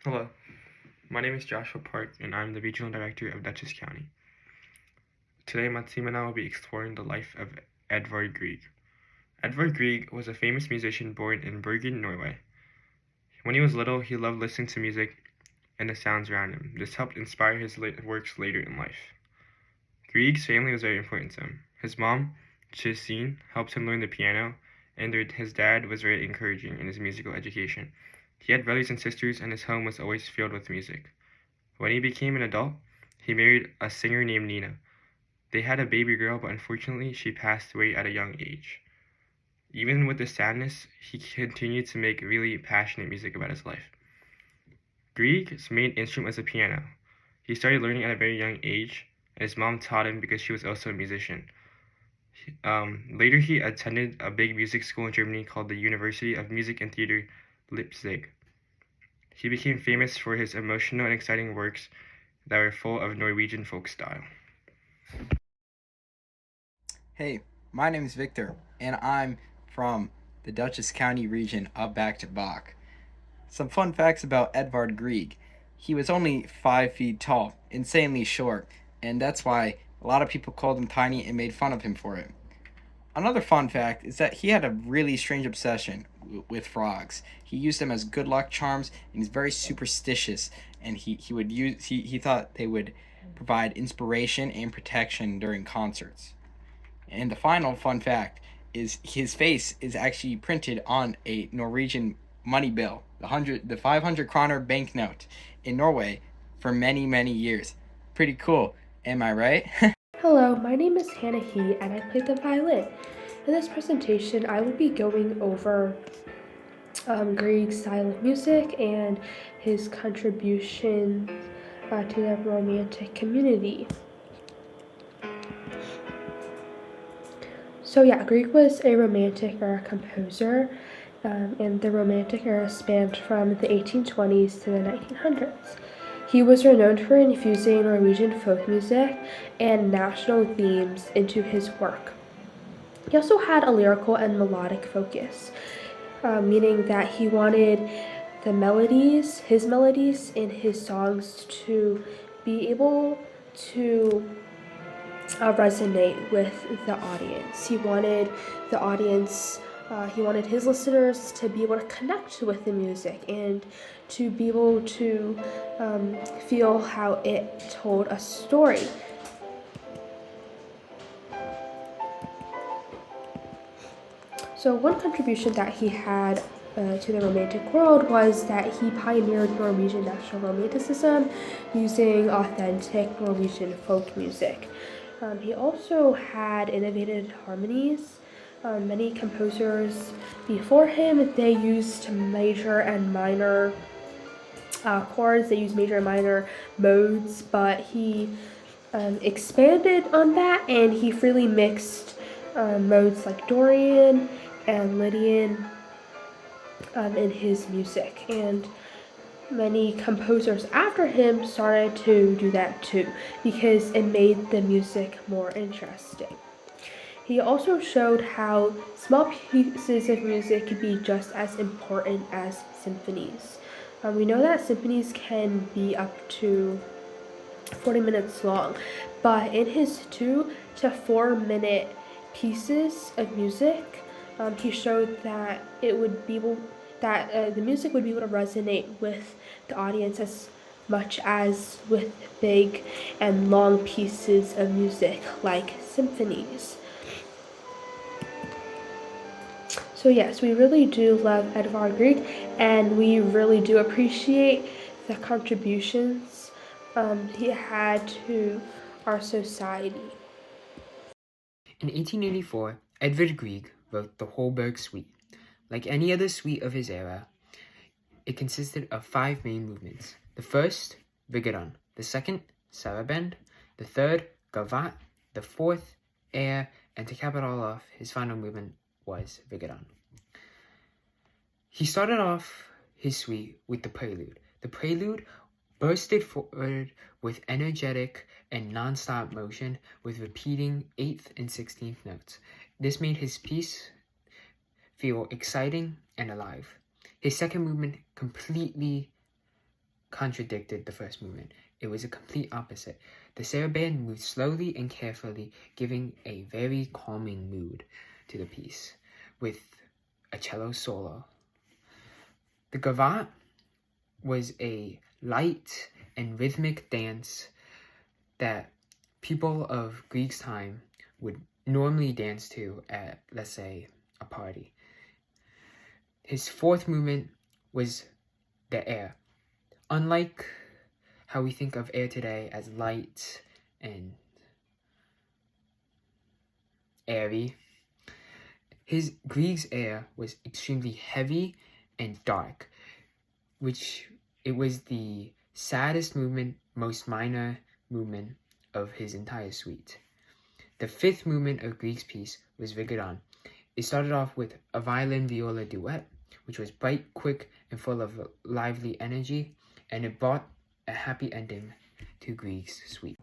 Hello, my name is Joshua Park and I'm the Regional Director of Dutchess County. Today my team and I will be exploring the life of Edvard Grieg. Edvard Grieg was a famous musician born in Bergen, Norway. When he was little, he loved listening to music and the sounds around him. This helped inspire his works later in life. Grieg's family was very important to him. His mom, Tseng, helped him learn the piano, and his dad was very encouraging in his musical education. He had brothers and sisters, and his home was always filled with music. When he became an adult, he married a singer named Nina. They had a baby girl, but unfortunately, she passed away at a young age. Even with the sadness, he continued to make really passionate music about his life. Grieg's main instrument was the piano. He started learning at a very young age, and his mom taught him because she was also a musician. Later, he attended a big music school in Germany called the University of Music and Theater Leipzig. He became famous for his emotional and exciting works that were full of Norwegian folk style. Hey, my name is Viktor, and I'm from the Dutchess County region of Back to Bach. Some fun facts about Edvard Grieg. He was only 5 feet tall, insanely short, and that's why a lot of people called him tiny and made fun of him for it. Another fun fact is that he had a really strange obsession with frogs. He used them as good luck charms, and he's very superstitious. And he thought they would provide inspiration and protection during concerts. And the final fun fact is his face is actually printed on a Norwegian money bill, the 500 kroner banknote in Norway for many years. Pretty cool, am I right? Hello, my name is Hannah He and I play the violin. In this presentation, I will be going over Grieg's style of music and his contributions to the Romantic community. So yeah, Grieg was a Romantic era composer, and the Romantic era spanned from the 1820s to the 1900s. He was renowned for infusing Norwegian folk music and national themes into his work. He also had a lyrical and melodic focus, meaning that he wanted his melodies in his songs to be able to resonate with the audience. He wanted his listeners to be able to connect with the music and to be able to feel how it told a story. So one contribution that he had to the Romantic world was that he pioneered Norwegian national romanticism using authentic Norwegian folk music. He also had innovated harmonies. Many composers before him, they used major and minor chords, they used major and minor modes, but he expanded on that and he freely mixed modes like Dorian and Lydian in his music. And many composers after him started to do that too because it made the music more interesting. He also showed how small pieces of music could be just as important as symphonies. We know that symphonies can be up to 40 minutes long, but in his 2 to 4 minute pieces of music, he showed that the music would be able to resonate with the audience as much as with big and long pieces of music like symphonies. So yes, we really do love Edvard Grieg, and we really do appreciate the contributions he had to our society. In 1884, Edvard Grieg wrote the Holberg Suite. Like any other suite of his era, it consisted of 5 main movements. The first, Vigeron. The second, Saraband. The third, Gavotte. The fourth, Air. And to cap it all off, his final movement was Vigeron. He started off his suite with the prelude. The prelude bursted forward with energetic and non-stop motion with repeating 8th and 16th notes. This made his piece feel exciting and alive. His second movement completely contradicted the first movement. It was a complete opposite. The saraband moved slowly and carefully, giving a very calming mood to the piece, with a cello solo. The gavotte was a light and rhythmic dance that people of Grieg's time would normally dance to at, let's say, a party. His fourth movement was the air. Unlike how we think of air today as light and airy, Grieg's air was extremely heavy and dark, which it was the saddest movement, most minor movement of his entire suite. The fifth movement of Grieg's piece was Rigodon. It started off with a violin-viola duet, which was bright, quick, and full of lively energy, and it brought a happy ending to Grieg's suite.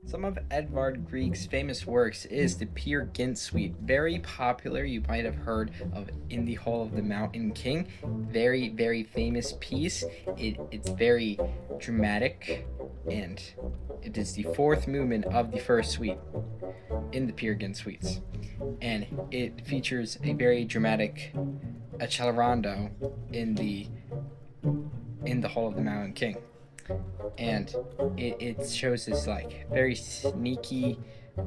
Some of Edvard Grieg's famous works is the Peer Gynt Suite, very popular. You might have heard of In the Hall of the Mountain King. Very, very famous piece. It's very dramatic, and it is the fourth movement of the first suite in the Peer Gynt Suites. And it features a very dramatic accelerando in the Hall of the Mountain King. And it shows this like very sneaky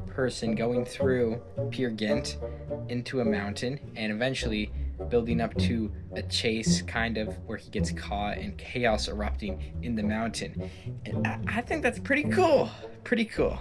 person going through Peer Gynt into a mountain and eventually building up to a chase, kind of, where he gets caught and chaos erupting in the mountain. And I think that's pretty cool. Pretty cool.